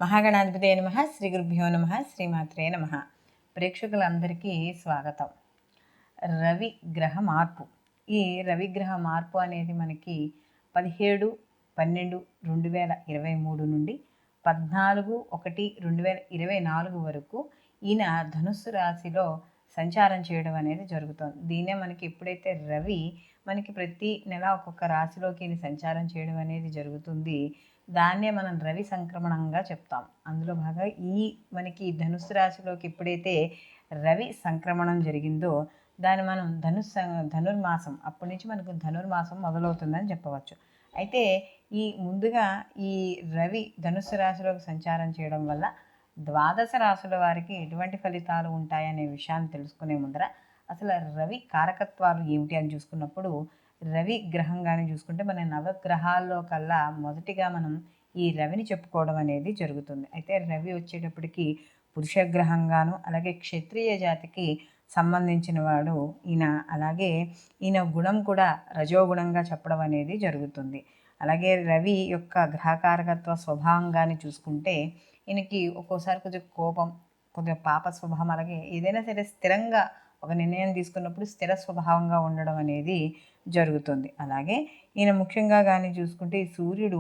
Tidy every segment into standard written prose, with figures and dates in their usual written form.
మహాగణాధిపతయ నమః. శ్రీ గురుభ్యో నమః. శ్రీమాత్రే నమః. ప్రేక్షకులందరికీ స్వాగతం. రవి గ్రహ మార్పు. ఈ రవి గ్రహ మార్పు అనేది మనకి 17/12/2023 నుండి 14/1/2024 వరకు ఈయన ధనుస్సు రాశిలో సంచారం చేయడం అనేది జరుగుతుంది. దీన్నే మనకి ఎప్పుడైతే రవి మనకి ప్రతి నెల ఒక్కొక్క రాశిలోకి సంచారం చేయడం అనేది జరుగుతుంది, దాన్నే మనం రవి సంక్రమణంగా చెప్తాం. అందులో భాగంగా మనకి ధనుస్సు రాశిలోకి ఎప్పుడైతే రవి సంక్రమణం జరిగిందో దాన్ని మనం ధనుర్మాసం, అప్పటి నుంచి మనకు ధనుర్మాసం మొదలవుతుందని చెప్పవచ్చు. అయితే ముందుగా ఈ రవి ధనుస్సు రాశిలోకి సంచారం చేయడం వల్ల ద్వాదశ రాశుల వారికి ఎటువంటి ఫలితాలు ఉంటాయనే విషయాన్ని తెలుసుకునే ముందర అసలు రవి కారకత్వాలు ఏమిటి అని చూసుకున్నప్పుడు, రవి గ్రహంగానే చూసుకుంటే మన నవగ్రహాల్లో కల్లా మొదటిగా మనం ఈ రవిని చెప్పుకోవడం అనేది జరుగుతుంది. అయితే రవి వచ్చేటప్పటికి పురుష గ్రహంగాను, అలాగే క్షత్రియ జాతికి సంబంధించిన వాడు ఈయన. అలాగే ఈయన గుణం కూడా రజోగుణంగా చెప్పడం అనేది జరుగుతుంది. అలాగే రవి యొక్క గ్రహకారకత్వ స్వభావంగాని చూసుకుంటే ఈయనకి ఒక్కోసారి కొద్దిగా కోపం, కొద్దిగా పాప స్వభావం, అలాగే ఏదైనా సరే స్థిరంగా ఒక నిర్ణయం తీసుకున్నప్పుడు స్థిర స్వభావంగా ఉండడం అనేది జరుగుతుంది. అలాగే ఈయన ముఖ్యంగా కానీ చూసుకుంటే ఈ సూర్యుడు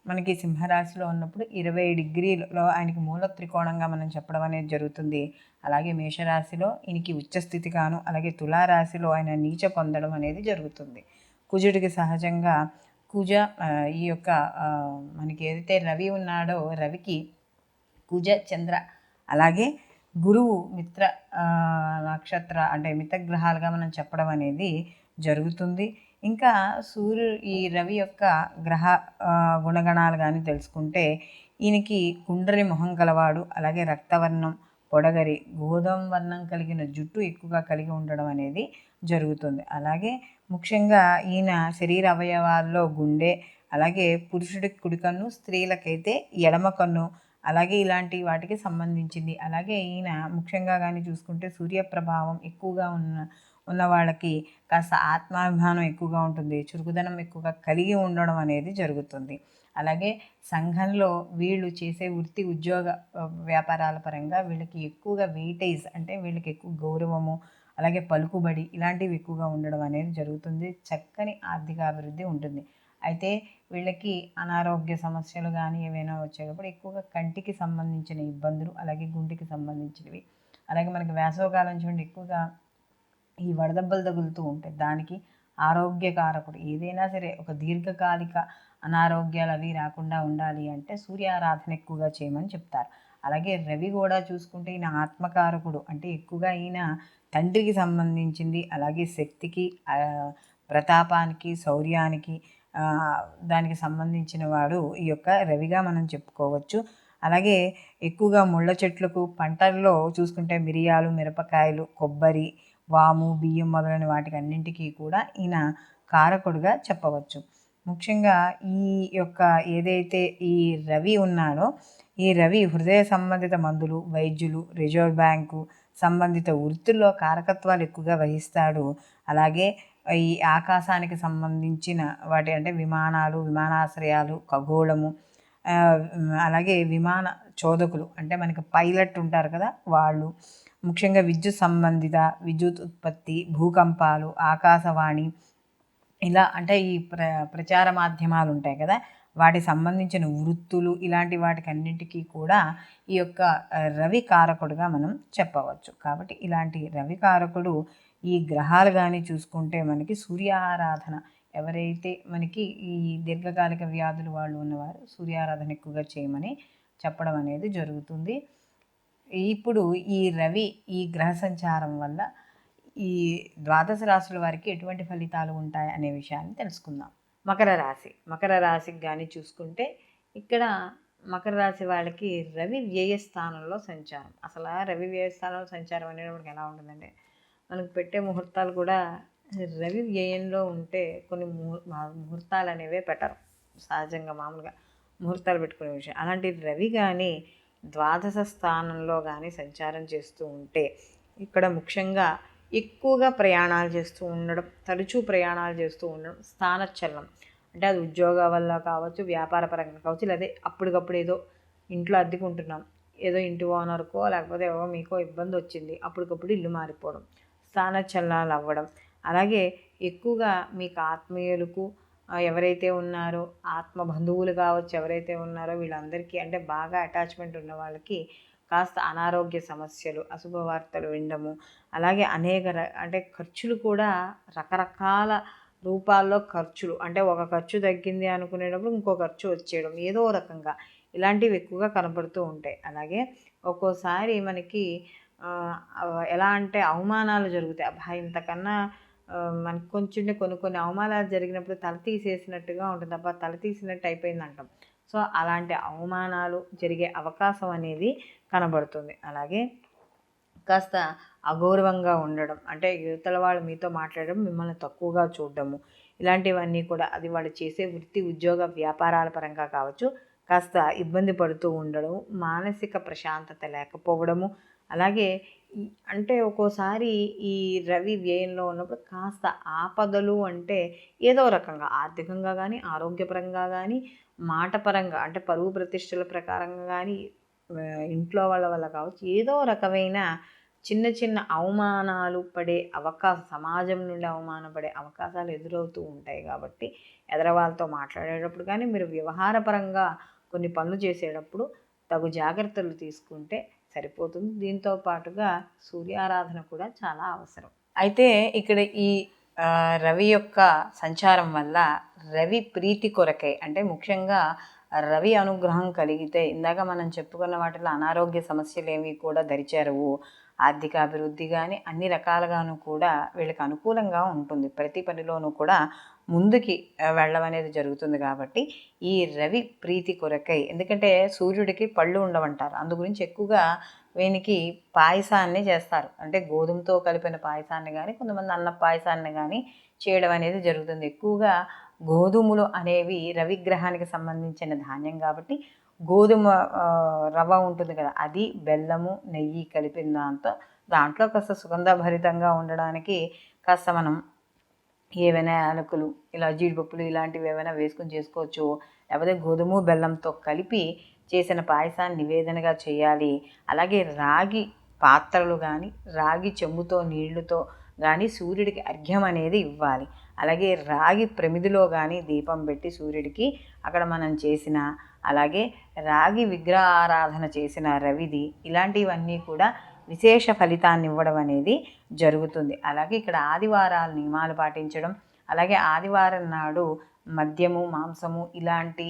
మనకి సింహరాశిలో ఉన్నప్పుడు 20 డిగ్రీలలో ఆయనకి మూల త్రికోణంగా మనం చెప్పడం అనేది జరుగుతుంది. అలాగే మేషరాశిలో ఈయనకి ఉచ్చస్థితిగాను, అలాగే తులారాశిలో ఆయన నీచ పొందడం అనేది జరుగుతుంది. కుజుడికి సహజంగా ఈ యొక్క మనకి ఏదైతే రవి ఉన్నాడో రవికి కుజ చంద్ర అలాగే గురువు మిత్ర నక్షత్ర అంటే మిత్రగ్రహాలుగా మనం చెప్పడం అనేది జరుగుతుంది. ఇంకా ఈ రవి యొక్క గ్రహ గుణగణాలు కానీ తెలుసుకుంటే ఈయనకి కుండ్రని మొహం కలవాడు, అలాగే రక్తవర్ణం, పొడగరి గోధుమ వర్ణం కలిగిన జుట్టు ఎక్కువగా కలిగి ఉండడం అనేది జరుగుతుంది. అలాగే ముఖ్యంగా ఈయన శరీర అవయవాల్లో గుండె, అలాగే పురుషుడికి కుడి కన్ను, స్త్రీలకైతే ఎడమ కన్ను, అలాగే ఇలాంటి వాటికి సంబంధించింది. అలాగే ఈయన ముఖ్యంగా కానీ చూసుకుంటే సూర్య ప్రభావం ఎక్కువగా ఉన్న వాళ్ళకి కాస్త ఆత్మాభిమానం ఎక్కువగా ఉంటుంది, చురుకుదనం ఎక్కువగా కలిగి ఉండడం అనేది జరుగుతుంది. అలాగే సంఘంలో వీళ్ళు చేసే వృత్తి ఉద్యోగ వ్యాపారాల పరంగా వీళ్ళకి ఎక్కువగా వెయిటేజ్, అంటే వీళ్ళకి ఎక్కువ గౌరవము, అలాగే పలుకుబడి ఇలాంటివి ఎక్కువగా ఉండడం అనేది జరుగుతుంది. చక్కని ఆర్థిక అభివృద్ధి ఉంటుంది. అయితే వీళ్ళకి అనారోగ్య సమస్యలు కానీ ఏవైనా వచ్చేటప్పుడు ఎక్కువగా కంటికి సంబంధించిన ఇబ్బందులు, అలాగే గుండెకి సంబంధించినవి, అలాగే మనకి వేసవకాలం చూడండి ఎక్కువగా ఈ వడదెబ్బలు తగులుతూ ఉంటాయి. దానికి ఆరోగ్యకారకుడు ఏదైనా సరే ఒక దీర్ఘకాలిక అనారోగ్యాలు అవి రాకుండా ఉండాలి అంటే సూర్యారాధన ఎక్కువగా చేయమని చెప్తారు. అలాగే రవి కూడా చూసుకుంటే ఈయన ఆత్మకారకుడు, అంటే ఎక్కువగా ఈయన తండ్రికి సంబంధించింది, అలాగే శక్తికి, ప్రతాపానికి, శౌర్యానికి దానికి సంబంధించిన వాడు ఈ యొక్క రవిగా మనం చెప్పుకోవచ్చు. అలాగే ఎక్కువగా ముళ్ళ చెట్లకు పంటల్లో చూసుకుంటే మిరియాలు, మిరపకాయలు, కొబ్బరి, వాము, బియ్యం మొదలైన వాటికి అన్నింటికీ కూడా ఈయన కారకుడుగా చెప్పవచ్చు. ముఖ్యంగా ఈ యొక్క ఏదైతే ఈ రవి ఉన్నాడో ఈ రవి హృదయ సంబంధిత మందులు, వైద్యులు, రిజర్వ్ బ్యాంకు సంబంధిత వృత్తుల్లో కారకత్వాలు ఎక్కువగా వహిస్తాడు. అలాగే ఈ ఆకాశానికి సంబంధించిన వాటి అంటే విమానాలు, విమానాశ్రయాలు, ఖగోళము, అలాగే విమాన చోదకులు అంటే మనకి పైలట్ ఉంటారు కదా వాళ్ళు, ముఖ్యంగా విద్యుత్ సంబంధిత విద్యుత్ ఉత్పత్తి, భూకంపాలు, ఆకాశవాణి, ఇలా అంటే ఈ ప్రచార మాధ్యమాలు ఉంటాయి కదా వాటికి సంబంధించిన వృత్తులు, ఇలాంటి వాటికి అన్నింటికీ కూడా ఈ యొక్క రవి కారకుడుగా మనం చెప్పవచ్చు. కాబట్టి ఇలాంటి రవి కారకుడు ఈ గ్రహాలు కానీ చూసుకుంటే మనకి సూర్యారాధన, ఎవరైతే మనకి ఈ దీర్ఘకాలిక వ్యాధులు వాళ్ళు ఉన్నవారు సూర్యారాధన ఎక్కువగా చేయమని చెప్పడం అనేది జరుగుతుంది. ఇప్పుడు ఈ రవి ఈ గ్రహ సంచారం వల్ల ఈ ద్వాదశ రాశుల వారికి ఎటువంటి ఫలితాలు ఉంటాయి అనే విషయాన్ని తెలుసుకుందాం. మకర రాశికి కానీ చూసుకుంటే ఇక్కడ మకర రాశి వాళ్ళకి రవి వ్యయస్థానంలో సంచారం. అసలు రవి వ్యయస్థానంలో సంచారం అనేటప్పటికి ఎలా ఉంటుందంటే మనకు పెట్టే ముహూర్తాలు కూడా రవి వ్యయంలో ఉంటే కొన్ని ముహూర్తాలు అనేవే పెట్టరు. సహజంగా మామూలుగా ముహూర్తాలు పెట్టుకునే విషయం. అలాంటి రవి కానీ ద్వాదశ స్థానంలో కానీ సంచారం చేస్తూ ఉంటే ఇక్కడ ముఖ్యంగా ఎక్కువగా ప్రయాణాలు చేస్తూ ఉండడం, తరచూ ప్రయాణాలు చేస్తూ ఉండడం, స్థానచలనం అంటే అది ఉద్యోగం వల్ల కావచ్చు, వ్యాపార పరంగా కావచ్చు, లేదా అప్పటికప్పుడు ఏదో ఇంట్లో అద్దెకుంటున్నాం, ఏదో ఇంటి ఓనర్కో లేకపోతే ఏవో మీకో ఇబ్బంది వచ్చింది, అప్పటికప్పుడు ఇల్లు మారిపోవడం, స్థానచలనాలు అవ్వడం. అలాగే ఎక్కువగా మీకు ఆత్మీయులకు ఎవరైతే ఉన్నారో, ఆత్మ బంధువులు కావచ్చు ఎవరైతే ఉన్నారో వీళ్ళందరికీ అంటే బాగా అటాచ్మెంట్ ఉన్న వాళ్ళకి కాస్త అనారోగ్య సమస్యలు, అశుభవార్తలు వినడము, అలాగే అనేక అంటే ఖర్చులు కూడా రకరకాల రూపాల్లో ఖర్చులు, అంటే ఒక ఖర్చు తగ్గింది అనుకునేటప్పుడు ఇంకో ఖర్చు వచ్చేయడం ఏదో రకంగా ఇలాంటివి ఎక్కువగా కనపడుతూ ఉంటాయి. అలాగే ఒక్కోసారి మనకి ఎలా అంటే అవమానాలు జరుగుతాయి. అబ్బా ఇంతకన్నా మనకు కొంచెం కొన్ని కొన్ని అవమానాలు జరిగినప్పుడు తల తీసేసినట్టుగా ఉంటుంది, అబ్బా తల తీసినట్టు అయిపోయిందంటాం. సో అలాంటి అవమానాలు జరిగే అవకాశం అనేది కనబడుతుంది. అలాగే కాస్త అగౌరవంగా ఉండడం, అంటే యువతల వాళ్ళు మీతో మాట్లాడడం, మిమ్మల్ని తక్కువగా చూడడము, ఇలాంటివన్నీ కూడా అది వాళ్ళు చేసే వృత్తి ఉద్యోగ వ్యాపారాల పరంగా కావచ్చు కాస్త ఇబ్బంది పడుతూ ఉండడం, మానసిక ప్రశాంతత లేకపోవడము. అలాగే అంటే ఒక్కోసారి ఈ రవి వ్యయంలో ఉన్నప్పుడు కాస్త ఆపదలు అంటే ఏదో రకంగా ఆర్థికంగా కానీ, ఆరోగ్యపరంగా కానీ, మాటపరంగా అంటే పరువు ప్రతిష్టల ప్రకారంగా కానీ, ఇంట్లో వాళ్ళ వల్ల కావచ్చు ఏదో రకమైన చిన్న చిన్న అవమానాలు పడే అవకాశం, సమాజం నుండి అవమానపడే అవకాశాలు ఎదురవుతూ ఉంటాయి. కాబట్టి ఎదరవాళ్ళతో మాట్లాడేటప్పుడు కానీ, మీరు వ్యవహారపరంగా కొన్ని పనులు చేసేటప్పుడు తగు జాగ్రత్తలు తీసుకుంటే సరిపోతుంది. దీంతో పాటుగా సూర్యారాధన కూడా చాలా అవసరం. అయితే ఇక్కడ ఈ రవి యొక్క సంచారం వల్ల రవి ప్రీతి కొరకై, అంటే ముఖ్యంగా రవి అనుగ్రహం కలిగితే ఇందాక మనం చెప్పుకున్న వాటిలో అనారోగ్య సమస్యలు ఏవి కూడా దరిచేరవు, ఆర్థిక అభివృద్ధి కానీ అన్ని రకాలుగాను కూడా వీళ్ళకి అనుకూలంగా ఉంటుంది. ప్రతి పనిలోనూ కూడా ముందుకి వెళ్ళడం అనేది జరుగుతుంది. కాబట్టి ఈ రవి ప్రీతి కొరకై, ఎందుకంటే సూర్యుడికి పళ్ళు ఉండవంటారు, అందు గురించి ఎక్కువగా వీనికి పాయసాన్ని చేస్తారు. అంటే గోధుమతో కలిపిన పాయసాన్ని కానీ, కొంతమంది అన్న పాయసాన్ని కానీ చేయడం అనేది జరుగుతుంది. ఎక్కువగా గోధుమలు అనేవి రవిగ్రహానికి సంబంధించిన ధాన్యం కాబట్టి గోధుమ రవ్వ ఉంటుంది కదా, అది బెల్లము నెయ్యి కలిపిన దాంట్లో కాస్త సుగంధభరితంగా ఉండడానికి కాస్త మనం ఏవైనా యాలకులు, ఇలా జీడిపప్పులు ఇలాంటివి ఏమైనా వేసుకొని చేసుకోవచ్చు. లేకపోతే గోధుమ బెల్లంతో కలిపి చేసిన పాయసాన్ని నివేదనగా చేయాలి. అలాగే రాగి పాత్రలు కానీ, రాగి చెంబుతో నీళ్లతో కానీ సూర్యుడికి అర్ఘ్యం అనేది ఇవ్వాలి. అలాగే రాగి ప్రమిదిలో కానీ దీపం పెట్టి సూర్యుడికి అక్కడ మనం చేసిన, అలాగే రాగి విగ్రహారాధన చేసిన రవిది, ఇలాంటివన్నీ కూడా విశేష ఫలితాన్ని ఇవ్వడం అనేది జరుగుతుంది. అలాగే ఇక్కడ ఆదివారాలు నియమాలు పాటించడం, అలాగే ఆదివారం నాడు మద్యము, మాంసము ఇలాంటి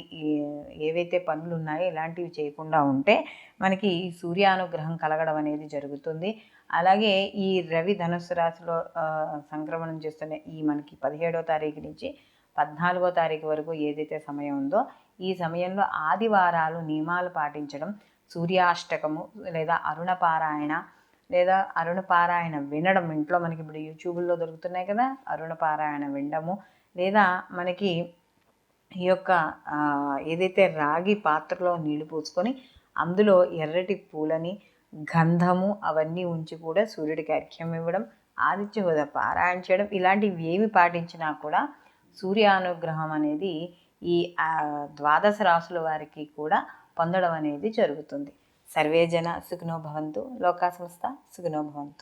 ఏవైతే పనులు ఉన్నాయో ఇలాంటివి చేయకుండా ఉంటే మనకి సూర్యానుగ్రహం కలగడం అనేది జరుగుతుంది. అలాగే ఈ రవి ధనుస్సు రాశిలో సంక్రమణం చేస్తున్న ఈ మనకి 17వ తారీఖు నుంచి 14వ తారీఖు వరకు ఏదైతే సమయం ఉందో ఈ సమయంలో ఆదివారాలు నియమాలు పాటించడం, సూర్యాష్టకము లేదా అరుణపారాయణ లేదా అరుణపారాయణ వినడం, ఇంట్లో మనకి ఇప్పుడు యూట్యూబ్లో దొరుకుతున్నాయి కదా, అరుణపారాయణ వినడము, లేదా మనకి ఈ యొక్క ఏదైతే రాగి పాత్రలో నీళ్లు పోసుకొని అందులో ఎర్రటి పూలని, గంధము అవన్నీ ఉంచి కూడా సూర్యుడికి అర్ఘ్యం ఇవ్వడం, ఆదిత్య హృదయ పారాయణ చేయడం, ఇలాంటివి ఏవి పాటించినా కూడా సూర్యానుగ్రహం అనేది ఈ ద్వాదశ రాశుల వారికి కూడా పొందడం అనేది జరుగుతుంది. సర్వే జన సుఖినో భవంతు, లోకా సమస్త సుఖినో భవంతు.